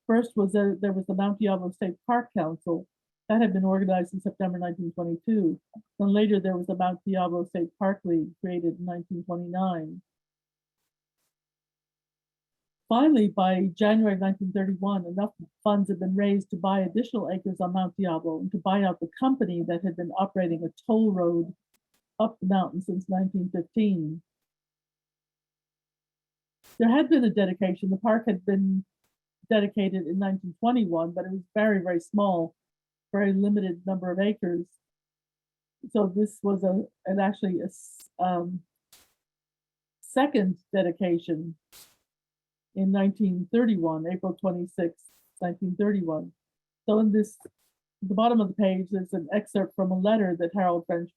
Speaker 3: First was there was the Mount Diablo State Park Council that had been organized in September 1922. Then later there was the Mount Diablo State Park League created in 1929. Finally, by January 1931, enough funds had been raised to buy additional acres on Mount Diablo and to buy out the company that had been operating a toll road up the mountain since 1915. There had been a dedication. The park had been dedicated in 1921, but it was very, very small, very limited number of acres. So this was actually a second dedication in 1931, April 26, 1931. So in the bottom of the page, there's an excerpt from a letter that Harold French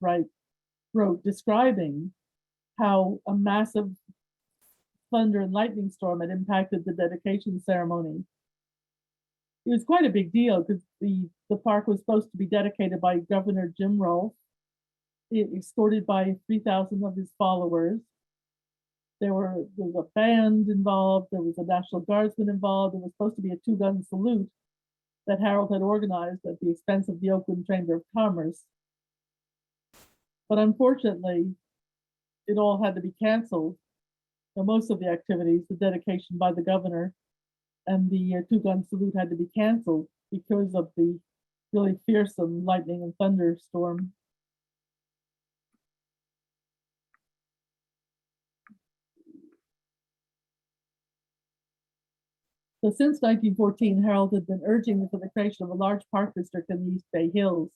Speaker 3: wrote describing how a massive thunder and lightning storm had impacted the dedication ceremony. It was quite a big deal because the park was supposed to be dedicated by Governor Jim Rolfe, escorted by 3,000 of his followers. There was a band involved, there was a National Guardsman involved, there was supposed to be a two-gun salute that Harold had organized at the expense of the Oakland Chamber of Commerce. But unfortunately, it all had to be canceled. So most of the activities, the dedication by the governor and the two-gun salute had to be canceled because of the really fearsome lightning and thunderstorm. So since 1914, Harold had been urging for the creation of a large park district in the East Bay Hills,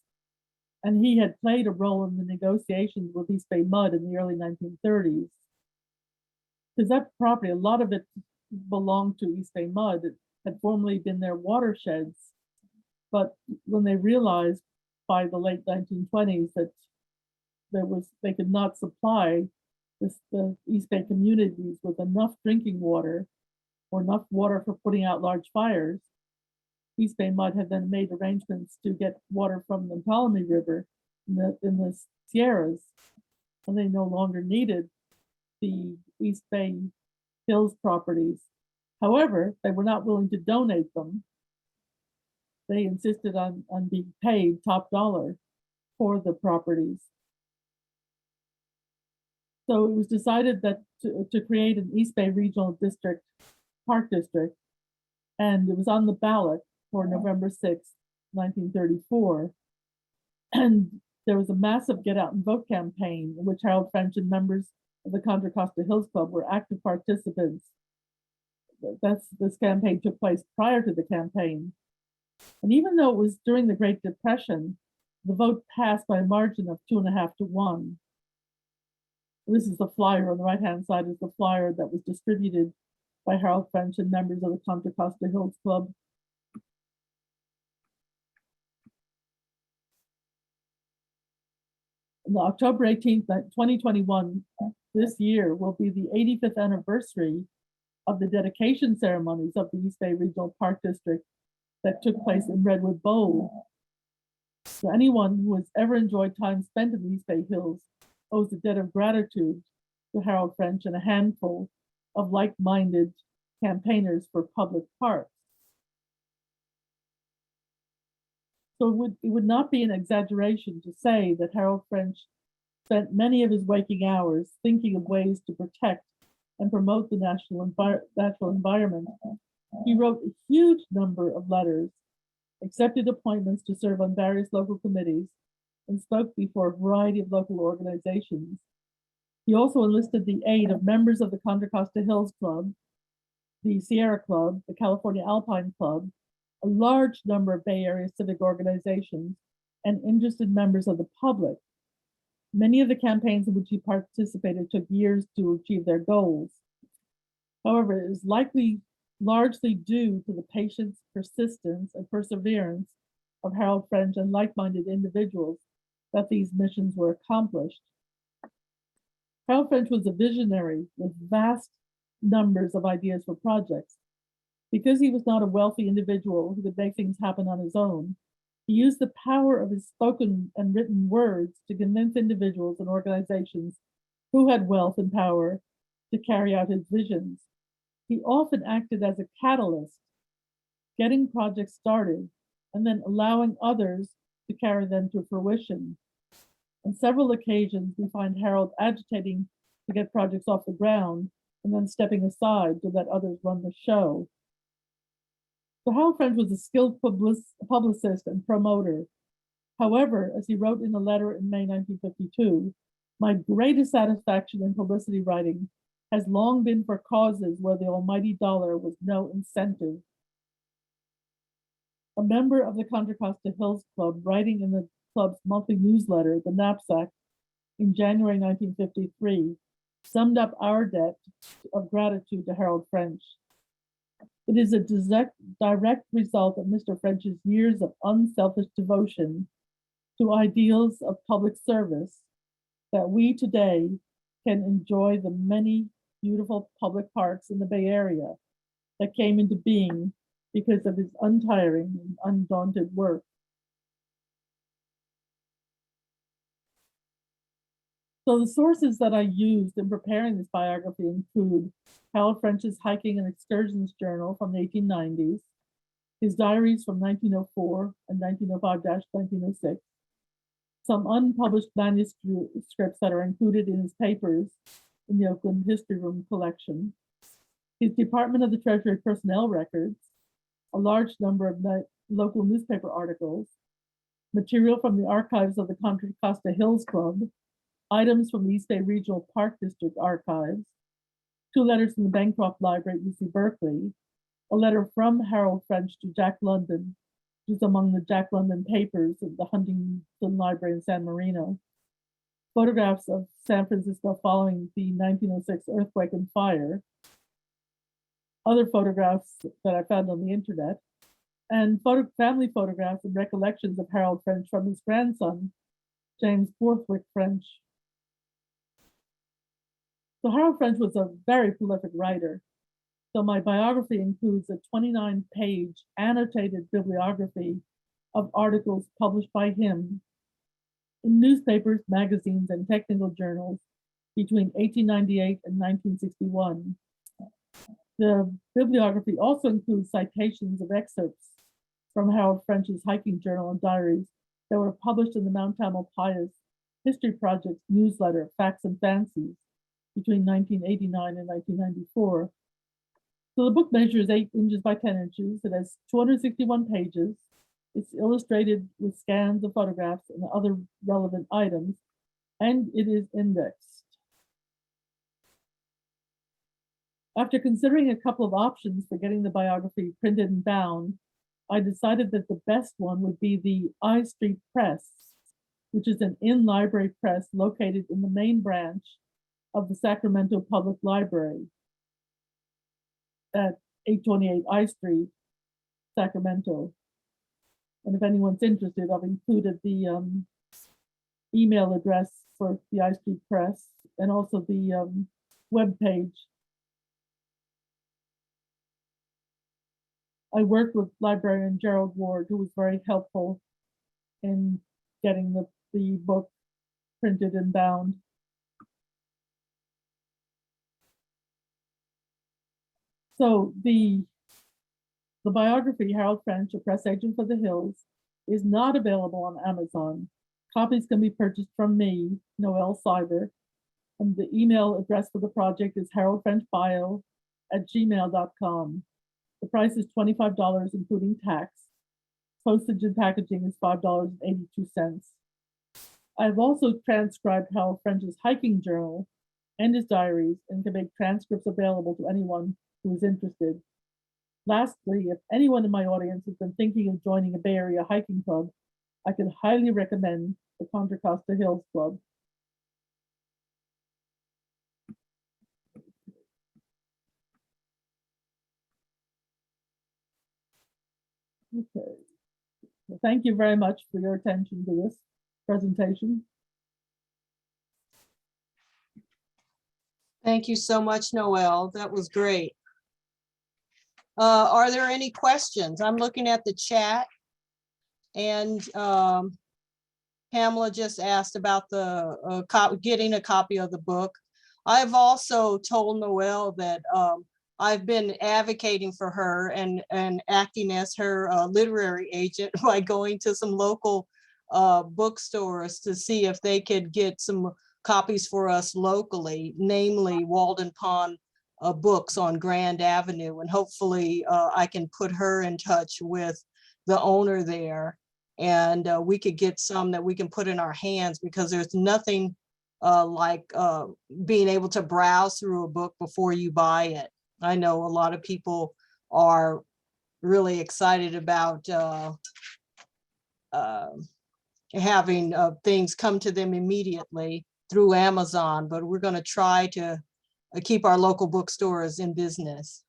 Speaker 3: and he had played a role in the negotiations with East Bay Mud in the early 1930s. Because that property, a lot of it belonged to East Bay Mud. It had formerly been their watersheds, but when they realized by the late 1920s that they could not supply the East Bay communities with enough drinking water or enough water for putting out large fires, East Bay Mud had then made arrangements to get water from the Ptolemy River in the Sierras, and they no longer needed the East Bay Hills properties. However, they were not willing to donate them. They insisted on being paid top dollar for the properties. So it was decided that to create an East Bay Regional District, Park District, and it was on the ballot for November 6th, 1934. And there was a massive get out and vote campaign in which Harold French and members of the Contra Costa Hills Club were active participants. This campaign took place prior to the campaign. And even though it was during the Great Depression, the vote passed by a margin of 2.5 to 1. This is the flyer on the right-hand side, is the flyer that was distributed by Harold French and members of the Contra Costa Hills Club. On October 18th, 2021, this year will be the 85th anniversary of the dedication ceremonies of the East Bay Regional Park District that took place in Redwood Bowl. So anyone who has ever enjoyed time spent in the East Bay Hills owes a debt of gratitude to Harold French and a handful of like-minded campaigners for public parks. So it would not be an exaggeration to say that Harold French spent many of his waking hours thinking of ways to protect and promote the natural environment. He wrote a huge number of letters, accepted appointments to serve on various local committees, and spoke before a variety of local organizations. He also enlisted the aid of members of the Contra Costa Hills Club, the Sierra Club, the California Alpine Club, a large number of Bay Area civic organizations, and interested members of the public. Many of the campaigns in which he participated took years to achieve their goals. However, it is largely due to the patience, persistence, and perseverance of Harold French and like-minded individuals that these missions were accomplished. Harold French was a visionary with vast numbers of ideas for projects. Because he was not a wealthy individual who could make things happen on his own, he used the power of his spoken and written words to convince individuals and organizations who had wealth and power to carry out his visions. He often acted as a catalyst, getting projects started and then allowing others to carry them to fruition. On several occasions, we find Harold agitating to get projects off the ground and then stepping aside to let others run the show. So Harold French was a skilled publicist and promoter. However, as he wrote in a letter in May 1952, my greatest satisfaction in publicity writing has long been for causes where the almighty dollar was no incentive. A member of the Contra Costa Hills Club, writing in the club's monthly newsletter, The Knapsack, in January 1953, summed up our debt of gratitude to Harold French. It is a direct result of Mr. French's years of unselfish devotion to ideals of public service that we today can enjoy the many beautiful public parks in the Bay Area that came into being because of his untiring and undaunted work. So the sources that I used in preparing this biography include Harold French's Hiking and Excursions Journal from the 1890s, his diaries from 1904 and 1905-1906, some unpublished manuscripts that are included in his papers in the Oakland History Room collection, his Department of the Treasury personnel records, a large number of local newspaper articles, material from the archives of the Contra Costa Hills Club, items from the East Bay Regional Park District archives, 2 letters from the Bancroft Library at UC Berkeley, a letter from Harold French to Jack London, which is among the Jack London papers at the Huntington Library in San Marino. Photographs of San Francisco following the 1906 earthquake and fire. Other photographs that I found on the internet, and family photographs and recollections of Harold French from his grandson, James Borthwick French. So Harold French was a very prolific writer. So my biography includes a 29-page annotated bibliography of articles published by him in newspapers, magazines, and technical journals between 1898 and 1961. The bibliography also includes citations of excerpts from Harold French's hiking journal and diaries that were published in the Mount Tamalpais History Project's newsletter, Facts and Fancies, between 1989 and 1994. So the book measures 8 inches by 10 inches. It has 261 pages. It's illustrated with scans of photographs and other relevant items, and it is indexed. After considering a couple of options for getting the biography printed and bound, I decided that the best one would be the I Street Press, which is an in-library press located in the main branch of the Sacramento Public Library at 828 I Street, Sacramento. And if anyone's interested, I've included the email address for the I Street Press and also the web page. I worked with librarian Gerald Ward, who was very helpful in getting the book printed and bound. So the biography, Harold French, a press agent for the Hills, is not available on Amazon. Copies can be purchased from me, Noelle Cyber, and the email address for the project is haroldfrenchbio@gmail.com. The price is $25, including tax. Postage and packaging is $5.82. I've also transcribed Harold French's hiking journal and his diaries and can make transcripts available to anyone who is interested. Lastly, if anyone in my audience has been thinking of joining a Bay Area hiking club, I can highly recommend the Contra Costa Hills Club. Okay. Well, thank you very much for your attention to this presentation.
Speaker 1: Thank you so much, Noelle. That was great. Are there any questions? I'm looking at the chat, and Pamela just asked about the getting a copy of the book. I've also told Noelle that I've been advocating for her and acting as her literary agent by going to some local bookstores to see if they could get some copies for us locally, namely Walden Pond Books on Grand Avenue. And hopefully I can put her in touch with the owner there, and we could get some that we can put in our hands, because there's nothing like being able to browse through a book before you buy it. I know a lot of people are really excited about having things come to them immediately through Amazon, but we're going to try to keep our local bookstores in business.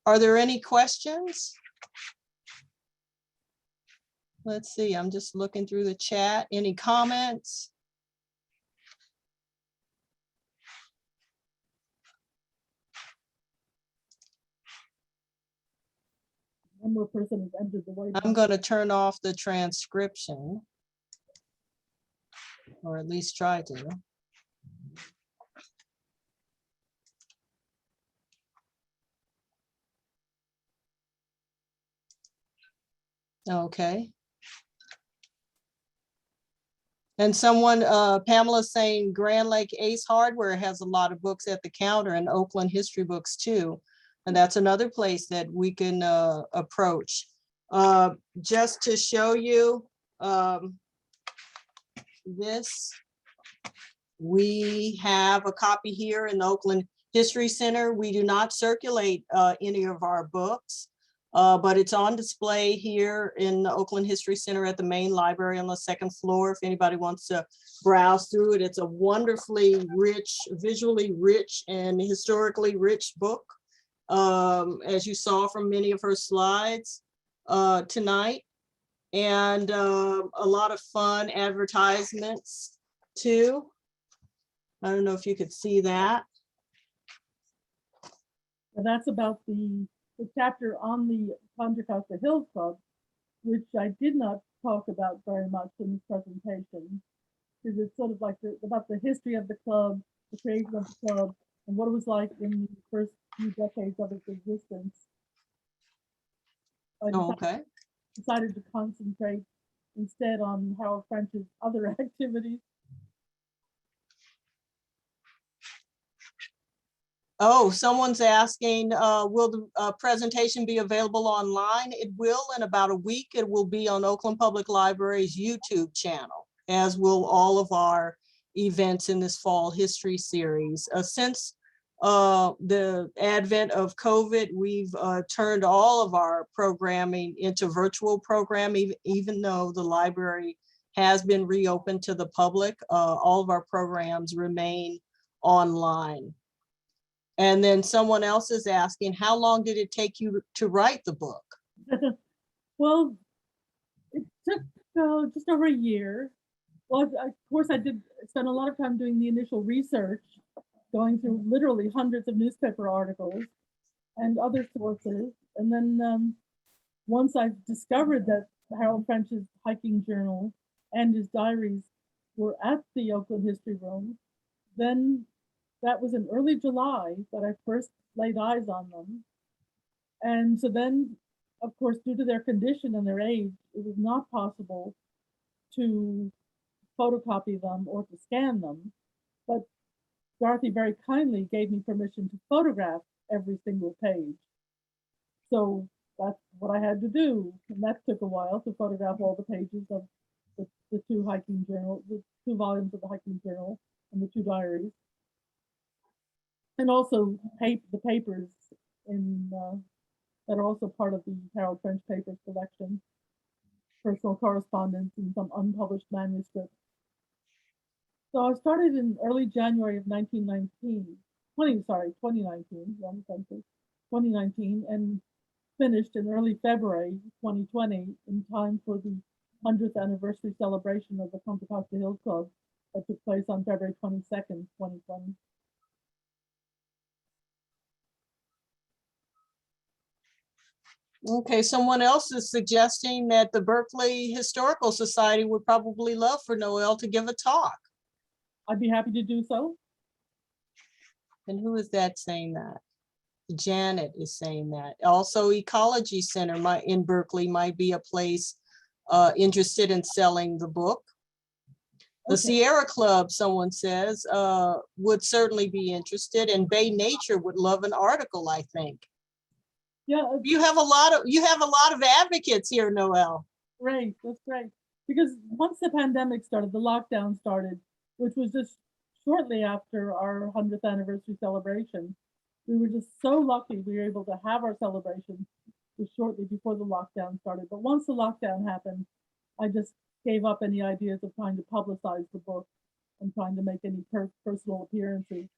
Speaker 1: Are there any questions? Let's see, I'm just looking through the chat. Any comments?
Speaker 3: One more person has entered the waiting.
Speaker 1: I'm going to turn off the transcription, or at least try to. Okay. And someone, Pamela's saying Grand Lake Ace Hardware has a lot of books at the counter, and Oakland history books too. And that's another place that we can approach. Just to show you this, we have a copy here in the Oakland History Center. We do not circulate any of our books, but it's on display here in the Oakland History Center at the main library on the second floor. If anybody wants to browse through it, it's a wonderfully rich, visually rich and historically rich book. As you saw from many of her slides tonight, and a lot of fun advertisements too. I don't know if you could see that.
Speaker 3: And that's about the chapter on the Contra Costa Hills Club, which I did not talk about very much in this presentation, because it's sort of like about the history of the club, the creation of the club, and what it was like in the first few decades of its existence. I decided to concentrate instead on Harold French's other activities.
Speaker 1: Oh, someone's asking, will the presentation be available online? It will. In about a week, it will be on Oakland Public Library's YouTube channel, as will all of our events in this fall history series. Since the advent of COVID, we've turned all of our programming into virtual programming, even though the library has been reopened to the public. All of our programs remain online. And then someone else is asking, how long did it take you to write the book?
Speaker 3: Well, it took just over a year. Well, of course, I did spend a lot of time doing the initial research, going through literally hundreds of newspaper articles and other sources. And then once I discovered that Harold French's hiking journal and his diaries were at the Oakland History Room, then that was in early July that I first laid eyes on them. And so then, of course, due to their condition and their age, it was not possible to photocopy them or to scan them. But Dorothy very kindly gave me permission to photograph every single page. So that's what I had to do. And that took a while to photograph all the pages of the two hiking journals, the 2 volumes of the hiking journal and the 2 diaries. And also the papers in that are also part of the Harold French Papers collection, personal correspondence and some unpublished manuscripts. So I started in early January of 2019, and finished in early February 2020 in time for the 100th anniversary celebration of the Contra Costa Hills Club that took place on February 22nd, 2020.
Speaker 1: Okay, someone else is suggesting that the Berkeley Historical Society would probably love for Noelle to give a talk.
Speaker 3: I'd be happy to do so.
Speaker 1: And who is that saying that? Janet is saying that. Also, Ecology Center in Berkeley might be a place interested in selling the book. The Sierra Club, someone says, would certainly be interested, and Bay Nature would love an article, I think.
Speaker 3: Yeah,
Speaker 1: you have a lot of advocates here, Noelle.
Speaker 3: Right, that's right. Because once the pandemic started, the lockdown started, which was just shortly after our 100th anniversary celebration. We were just so lucky we were able to have our celebration just shortly before the lockdown started. But once the lockdown happened, I just gave up any ideas of trying to publicize the book and trying to make any personal appearances.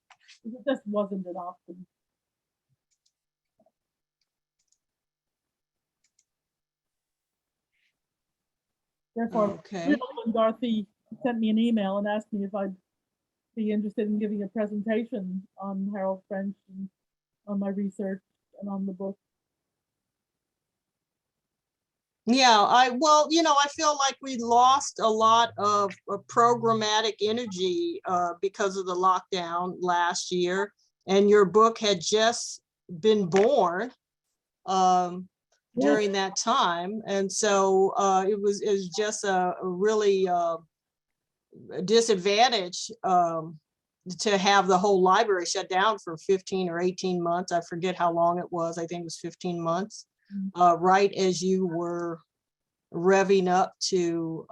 Speaker 3: It just wasn't an option. Therefore, when Dorothy sent me an email and asked me if I'd be interested in giving a presentation on Harold French and on my research and on the book.
Speaker 1: Yeah, I feel like we lost a lot of programmatic energy because of the lockdown last year, and your book had just been born during that time, and so it was just a really disadvantage to have the whole library shut down for 15 or 18 months. I forget how long it was. I think it was 15 months. Right as you were revving up to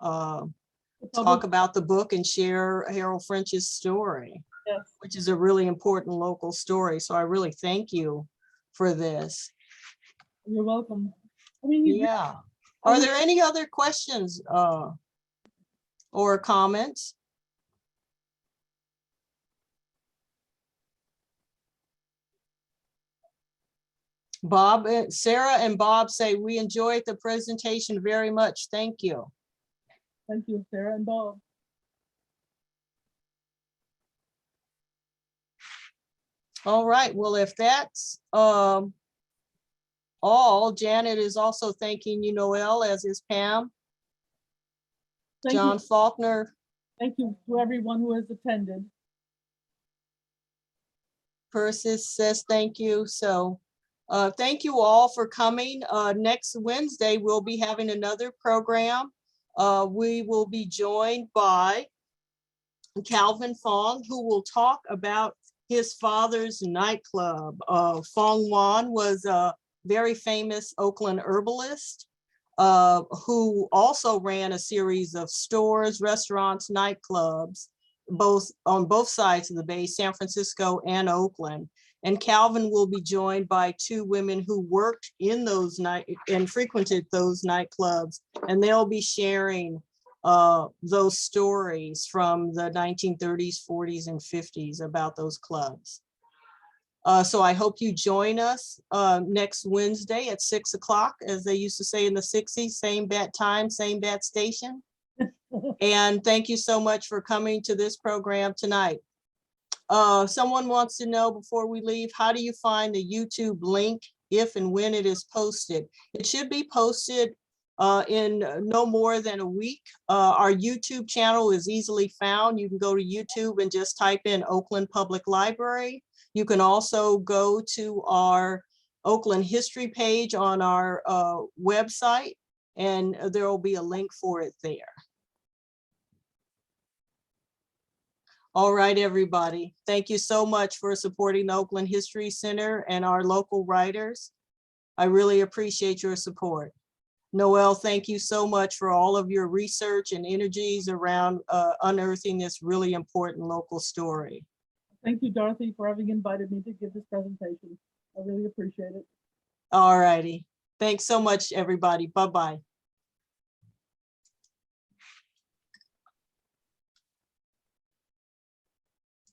Speaker 1: talk about the book and share Harold French's story.
Speaker 3: Yes,
Speaker 1: which is a really important local story. So I really thank you for this.
Speaker 3: you're welcome. I mean, you
Speaker 1: Yeah. Are there any other questions or comments? Bob, Sarah and Bob say, we enjoyed the presentation very much. Thank you.
Speaker 3: thank you, Sarah and Bob.
Speaker 1: All right, well, if that's all, Janet is also thanking you, Noel, as is Pam.
Speaker 3: Thank
Speaker 1: John
Speaker 3: you.
Speaker 1: Faulkner,
Speaker 3: Thank you to everyone who has attended.
Speaker 1: Persis says thank you. So thank you all for coming. Next Wednesday, we'll be having another program. We will be joined by Calvin Fong, who will talk about his father's nightclub. Fong Wan was a very famous Oakland herbalist who also ran a series of stores, restaurants, nightclubs, on both sides of the bay, San Francisco and Oakland. And Calvin will be joined by two women who worked in those and frequented those nightclubs, and they'll be sharing those stories from the 1930s, 40s, and 50s about those clubs. So I hope you join us next Wednesday at 6 o'clock, as they used to say in the 60s, same bat time, same bat station. And thank you so much for coming to this program tonight. Someone wants to know before we leave, how do you find the YouTube link if and when it is posted? It should be posted in no more than a week. Our YouTube channel is easily found. You can go to YouTube and just type in Oakland Public Library. You can also go to our Oakland history page on our website, and there will be a link for it there. All right, everybody. Thank you so much for supporting the Oakland History Center and our local writers. I really appreciate your support. Noel, thank you so much for all of your research and energies around unearthing this really important local story.
Speaker 3: Thank you, Dorothy, for having invited me to give this presentation. I really appreciate it.
Speaker 1: All righty. Thanks so much, everybody. Bye-bye.